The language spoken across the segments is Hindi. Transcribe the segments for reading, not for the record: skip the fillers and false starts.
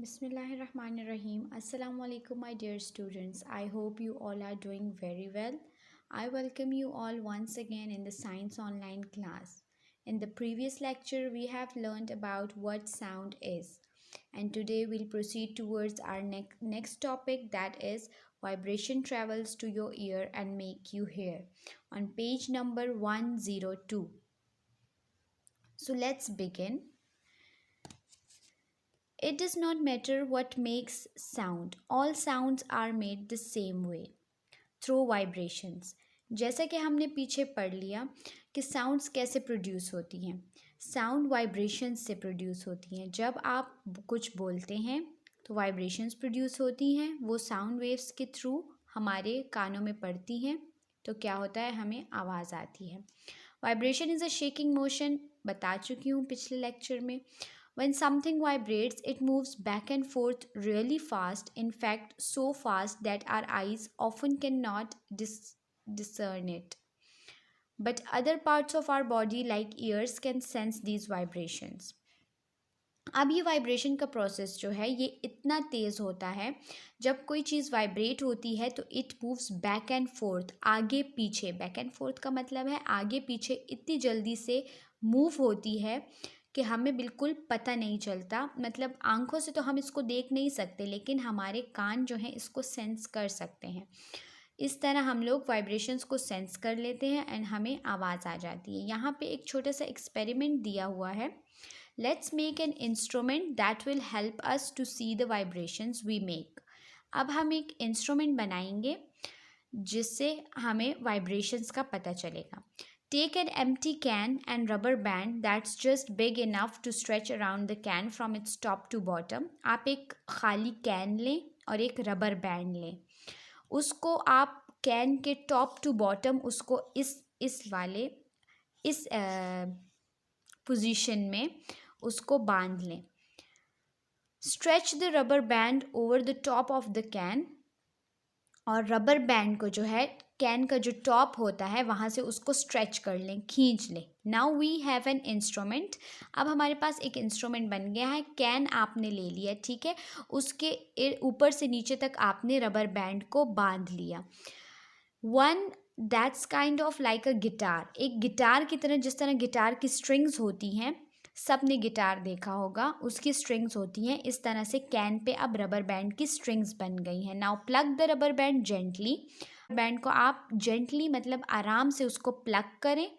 Bismillahirrahmanirrahim. Assalamu alaikum, my dear students. I hope you all are doing very well. I welcome you all once again in the Science Online class. In the previous lecture, we have learned about what sound is. And today we'll proceed towards our next topic, that is vibration travels to your ear and make you hear, on page number 102. So let's begin. It does not matter what makes sound. All sounds are made the same way, through vibrations. जैसा कि हमने पीछे पढ़ लिया कि साउंड्स कैसे प्रोड्यूस होती हैं. साउंड वाइब्रेशंस से प्रोड्यूस होती हैं. जब आप कुछ बोलते हैं तो वाइब्रेशंस प्रोड्यूस होती हैं. वो साउंड वेव्स के थ्रू हमारे कानों में पड़ती हैं तो क्या होता है, हमें आवाज़ आती है. Vibration is a shaking motion, बता चुकी हूँ पिछले लेक्चर में. When something vibrates, it moves back and forth really fast, in fact, so fast that our eyes often cannot discern it. But other parts of our body, like ears, can sense these vibrations. अब ये वाइब्रेशन का प्रोसेस जो है ये इतना तेज़ होता है, जब कोई चीज़ वाइब्रेट होती है तो it moves back and fourth, आगे पीछे. बैक एंड फोर्थ का मतलब है आगे पीछे इतनी जल्दी से मूव होती है कि हमें बिल्कुल पता नहीं चलता. मतलब आंखों से तो हम इसको देख नहीं सकते, लेकिन हमारे कान जो हैं इसको सेंस कर सकते हैं. इस तरह हम लोग वाइब्रेशंस को सेंस कर लेते हैं एंड हमें आवाज़ आ जाती है. यहाँ पे एक छोटा सा एक्सपेरिमेंट दिया हुआ है. Let's make an instrument that will help us to see the vibrations we make. अब हम एक इंस्ट्रूमेंट बनाएंगे जिससे हमें वाइब्रेशंस का पता चलेगा. Take an empty can and rubber band that's just big enough to stretch around the can from its top to bottom. आप एक खाली कैन लें और एक रबर बैंड लें. उसको आप कैन के टॉप टू बॉटम उसको इस वाले इस पोजीशन में उसको बांध लें. Stretch the rubber band over the top of the can. और रबर बैंड को जो है कैन का जो टॉप होता है वहाँ से उसको स्ट्रेच कर लें, खींच लें. Now we have an instrument. अब हमारे पास एक इंस्ट्रूमेंट बन गया है. कैन आपने ले लिया, ठीक है, उसके ऊपर से नीचे तक आपने रबर बैंड को बांध लिया. One that's kind of like a guitar. एक गिटार की तरह, जिस तरह गिटार की स्ट्रिंग्स होती हैं, सब ने गिटार देखा होगा, उसकी स्ट्रिंग्स होती हैं. इस तरह से कैन पे अब रबर बैंड की स्ट्रिंग्स बन गई हैं. Now plug the rubber band gently. Band को आप जेंटली मतलब आराम से उसको प्लग करें.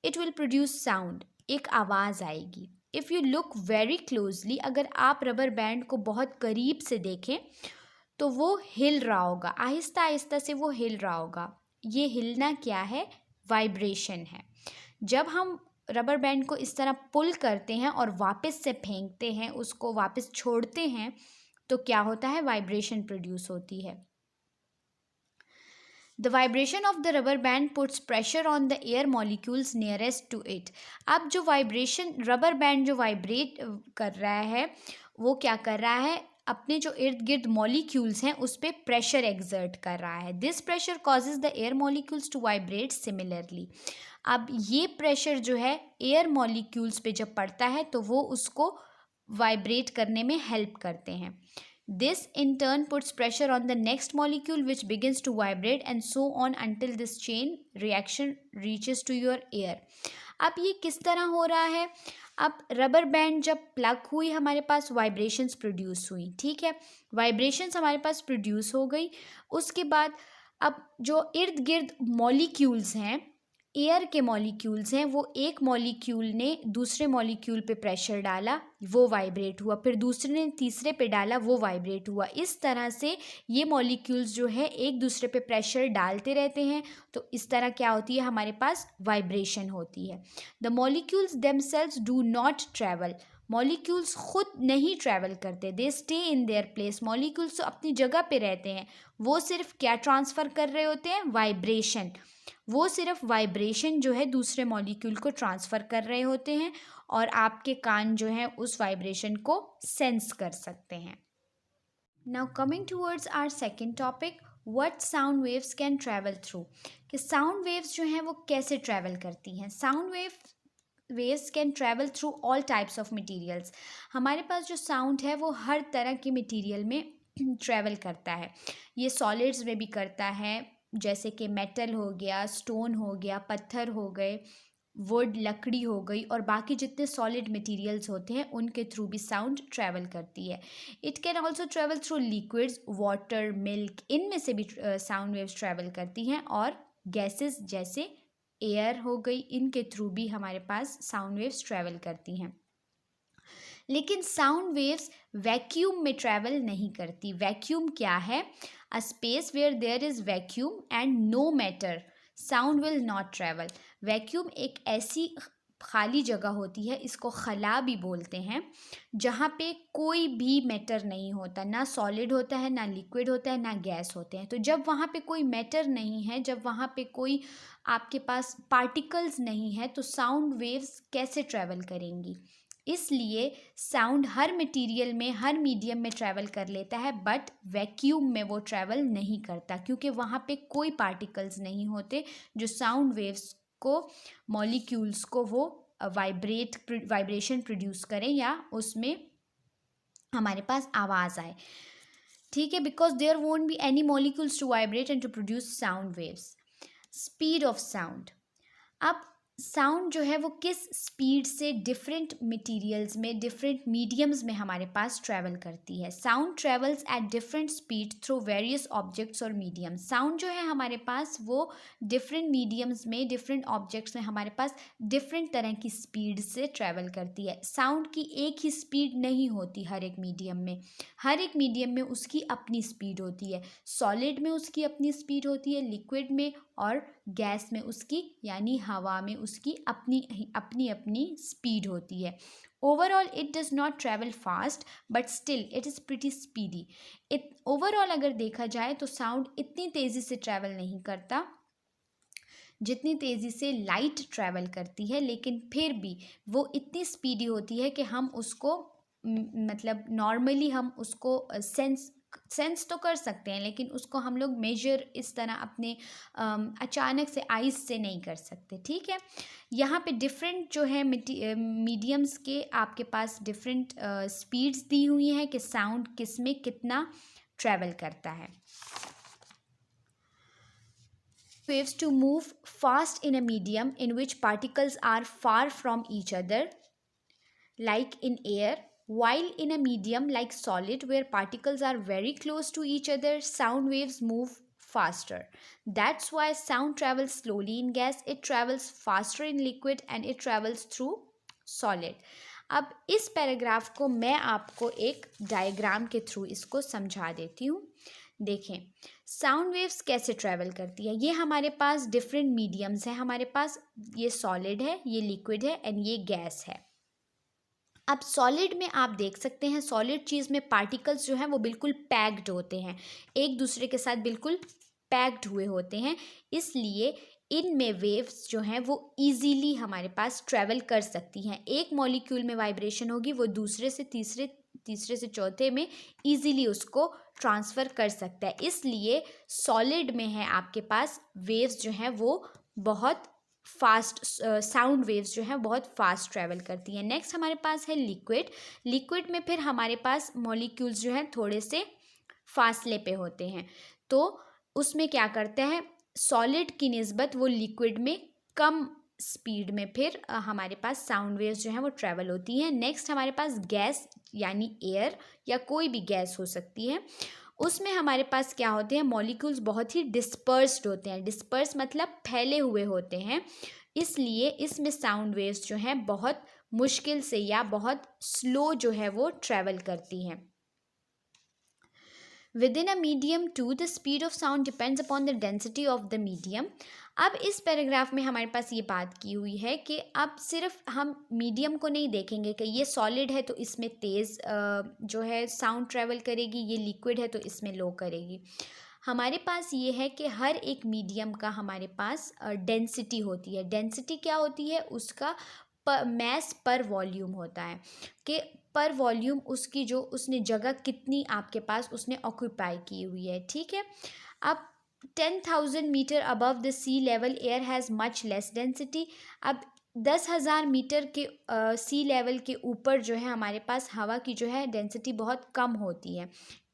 It will produce sound. एक आवाज़ आएगी. If you look very closely, अगर आप रबर बैंड को बहुत करीब से देखें तो वो हिल रहा होगा, आहिस्ता आहिस्ता से वो हिल रहा होगा. ये हिलना क्या है? वाइब्रेशन है. जब हम रबर बैंड को इस तरह पुल करते हैं और वापस से फेंकते हैं, उसको वापस छोड़ते हैं, तो क्या होता है? वाइब्रेशन प्रोड्यूस होती है. The vibration of the rubber band puts pressure on the air molecules nearest to it. अब जो वाइब्रेशन, रबर बैंड जो वाइब्रेट कर रहा है वो क्या कर रहा है? अपने जो इर्द गिर्द मॉलिक्यूल्स हैं उस पर प्रेशर एक्सर्ट कर रहा है. This pressure causes the air molecules to vibrate similarly. अब ये प्रेशर जो है एयर मॉलिक्यूल्स पे जब पड़ता है तो वो उसको वाइब्रेट करने में हेल्प करते हैं. This in turn puts pressure on the next molecule which begins to vibrate and so on until this chain reaction reaches to your ear. अब ये किस तरह हो रहा है? अब रबर बैंड जब प्लग हुई हमारे पास वाइब्रेशंस प्रोड्यूस हुई, ठीक है, वाइब्रेशंस हमारे पास प्रोड्यूस हो गई. उसके बाद अब जो इर्द गिर्द मॉलिक्यूल्स हैं, एयर के मॉलिक्यूल्स हैं, वो एक मॉलिक्यूल ने दूसरे मॉलिक्यूल पे प्रेशर डाला, वो वाइब्रेट हुआ. फिर दूसरे ने तीसरे पे डाला, वो वाइब्रेट हुआ. इस तरह से ये मॉलिक्यूल्स जो है एक दूसरे पे प्रेशर डालते रहते हैं. तो इस तरह क्या होती है? हमारे पास वाइब्रेशन होती है. The molecules themselves do not travel. Molecules खुद नहीं ट्रैवल करते. They stay in their place. Molecules तो अपनी जगह पे रहते हैं. वो सिर्फ क्या ट्रांसफ़र कर रहे होते हैं? वाइब्रेशन. वो सिर्फ वाइब्रेशन जो है दूसरे मॉलिक्यूल को ट्रांसफ़र कर रहे होते हैं और आपके कान जो हैं उस वाइब्रेशन को सेंस कर सकते हैं. Now coming towards our second topic, what sound waves can travel through. कि साउंड वेव्स जो हैं वो कैसे ट्रैवल करती हैं. Sound wave waves can travel through all types of materials. हमारे पास जो sound है वो हर तरह के material में travel करता है. ये solids में भी करता है, जैसे कि metal हो गया, stone हो गया, पत्थर हो गए, वुड लकड़ी हो गई, और बाकी जितने सॉलिड मटेरियल्स होते हैं उनके थ्रू भी साउंड ट्रैवल करती है. It can also travel through liquids, water, milk, इनमें से भी साउंड वेव्स ट्रैवल करती हैं. और गैसेस जैसे एयर हो गई, इनके थ्रू भी हमारे पास साउंड वेव्स ट्रैवल करती हैं. लेकिन साउंड वेव्स वैक्यूम में ट्रैवल नहीं करती. वैक्यूम क्या है? A space where there is vacuum and no matter, sound will not travel. Vacuum एक ऐसी खाली जगह होती है, इसको खला भी बोलते हैं, जहाँ पे कोई भी मैटर नहीं होता, ना सॉलिड होता है, ना लिक्विड होता है, ना गैस होते हैं. तो जब वहाँ पे कोई मैटर नहीं है, जब वहाँ पे कोई आपके पास पार्टिकल्स नहीं है, तो साउंड वेव्स कैसे ट्रैवल करेंगी? इसलिए साउंड हर मटेरियल में, हर मीडियम में ट्रैवल कर लेता है, बट वैक्यूम में वो ट्रैवल नहीं करता, क्योंकि वहाँ पे कोई पार्टिकल्स नहीं होते जो साउंड वेव्स को, मॉलिक्यूल्स को वो वाइब्रेशन प्रोड्यूस करें या उसमें हमारे पास आवाज़ आए. ठीक है, because there won't be any molecules to vibrate and to produce sound waves. Speed of sound. अब साउंड जो है वो किस स्पीड से डिफरेंट मटेरियल्स में, डिफरेंट मीडियम्स में हमारे पास ट्रैवल करती है. Sound travels at different speed through various objects और मीडियम्स. साउंड जो है हमारे पास वो डिफरेंट मीडियम्स में, डिफरेंट ऑब्जेक्ट्स में हमारे पास डिफरेंट तरह की स्पीड से ट्रैवल करती है. साउंड की एक ही स्पीड नहीं होती हर एक मीडियम में. हर एक मीडियम में उसकी अपनी स्पीड होती है. सॉलिड में उसकी अपनी स्पीड होती है, लिक्विड में और गैस में उसकी, यानी हवा में उसकी अपनी अपनी स्पीड होती है. Overall it does not travel fast, but still it is pretty speedy. Overall अगर देखा जाए तो साउंड इतनी तेज़ी से ट्रैवल नहीं करता जितनी तेज़ी से लाइट ट्रैवल करती है, लेकिन फिर भी वो इतनी स्पीडी होती है कि हम उसको मतलब नॉर्मली हम उसको सेंस तो कर सकते हैं, लेकिन उसको हम लोग मेजर इस तरह अपने अचानक से आइज़ से नहीं कर सकते. ठीक है, यहाँ पे डिफरेंट जो है मीडियम्स के आपके पास डिफरेंट स्पीड्स दी हुई हैं कि साउंड किस में कितना ट्रैवल करता है. Waves to move fast in a medium in which particles are far from each other, like in air, while in a medium like solid where particles are very close to each other, sound waves move faster. That's why sound travels slowly in gas, it travels faster in liquid, and it travels through solid. अब इस पैराग्राफ को मैं आपको एक डायग्राम के थ्रू इसको समझा देती हूँ. देखें, साउंड वेव्स कैसे ट्रैवल करती है. ये हमारे पास डिफरेंट मीडियम्स हैं. हमारे पास ये सॉलिड है, ये लिक्विड है एंड ये गैस है. अब सॉलिड में आप देख सकते हैं, सॉलिड चीज़ में पार्टिकल्स जो हैं वो बिल्कुल पैक्ड होते हैं, एक दूसरे के साथ बिल्कुल पैक्ड हुए होते हैं. इसलिए इनमें वेव्स जो हैं वो इजीली हमारे पास ट्रैवल कर सकती हैं. एक मॉलिक्यूल में वाइब्रेशन होगी, वो दूसरे से तीसरे से चौथे में इजीली उसको ट्रांसफ़र कर सकता है. इसलिए सॉलिड में है आपके पास वेव्स जो हैं वो बहुत फास्ट, साउंड वेव्स जो हैं बहुत फास्ट ट्रैवल करती हैं. नेक्स्ट हमारे पास है लिक्विड. लिक्विड में फिर हमारे पास मॉलिक्यूल्स जो हैं थोड़े से फासले पे होते हैं, तो उसमें क्या करते हैं, सॉलिड की निस्बत वो लिक्विड में कम स्पीड में फिर हमारे पास साउंड वेव्स जो हैं वो ट्रैवल होती हैं. नेक्स्ट हमारे पास गैस यानी एयर या कोई भी गैस हो सकती है. उसमें हमारे पास क्या होते हैं, मॉलिक्यूल्स बहुत ही डिस्पर्स्ड होते हैं. डिस्पर्स मतलब फैले हुए होते हैं, इसलिए इसमें साउंड वेव्स जो हैं बहुत मुश्किल से या बहुत स्लो जो है वो ट्रैवल करती हैं. Within a medium too, the speed of sound depends upon the density of the medium. अब इस पैराग्राफ में हमारे पास ये बात की हुई है कि अब सिर्फ हम मीडियम को नहीं देखेंगे कि ये सॉलिड है तो इसमें तेज़ जो है साउंड ट्रैवल करेगी, ये लिक्विड है तो इसमें लो करेगी. हमारे पास ये है कि हर एक मीडियम का हमारे पास डेंसिटी होती है. डेंसिटी क्या होती है, उसका मैस पर वॉल्यूम होता है कि पर वॉल्यूम उसकी जो उसने जगह कितनी आपके पास उसने ऑक्यूपाई की हुई है. ठीक है, अब 10,000 metre above the sea level air has much less density. अब 10,000 मीटर के सी लेवल के ऊपर जो है हमारे पास हवा की जो है डेंसिटी बहुत कम होती है।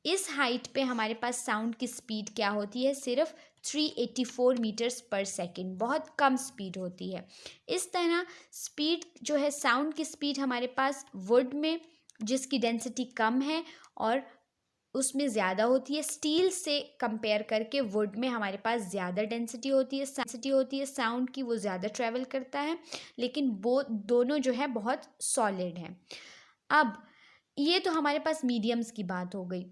इस हाइट पे हमारे पास साउंड की स्पीड क्या होती है, सिर्फ 384 मीटर्स पर सेकेंड, बहुत कम स्पीड होती है। इस तरह स्पीड जो है, साउंड की स्पीड हमारे पास वुड में जिसकी डेंसिटी कम है और उसमें ज़्यादा होती है, स्टील से कंपेयर करके वुड में हमारे पास ज़्यादा डेंसिटी होती है साउंड की, वो ज़्यादा ट्रैवल करता है, लेकिन वो दोनों जो है बहुत सॉलिड हैं। अब ये तो हमारे पास मीडियम्स की बात हो गई।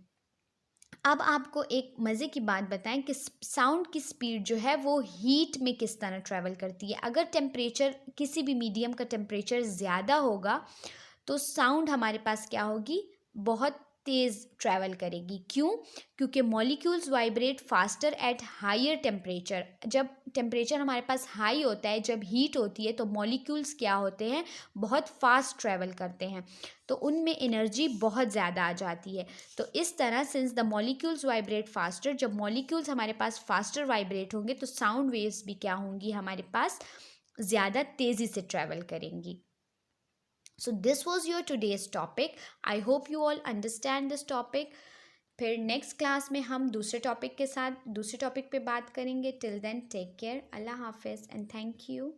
अब आपको एक मज़े की बात बताएं कि साउंड की स्पीड जो है वो हीट में किस तरह ट्रैवल करती है। अगर टेम्परेचर, किसी भी मीडियम का टेम्परेचर ज़्यादा होगा तो साउंड हमारे पास क्या होगी, बहुत तेज़ ट्रैवल करेगी। क्यों? क्योंकि molecules vibrate faster at higher temperature. जब टेम्परेचर हमारे पास हाई होता है, जब हीट होती है, तो मॉलिक्यूल्स क्या होते हैं, बहुत फास्ट ट्रैवल करते हैं, तो उनमें एनर्जी बहुत ज़्यादा आ जाती है। तो इस तरह since the molecules vibrate faster, जब मॉलिक्यूल्स हमारे पास फास्टर वाइब्रेट होंगे तो साउंड वेव्स भी क्या होंगी, हमारे पास ज़्यादा तेज़ी से ट्रैवल करेंगी। So this was your today's topic. I hope you all understand this topic. फिर नेक्स्ट क्लास में हम दूसरे टॉपिक के साथ दूसरे टॉपिक पे बात करेंगे. Till then take care. अल्लाह हाफिज़ एंड थैंक यू.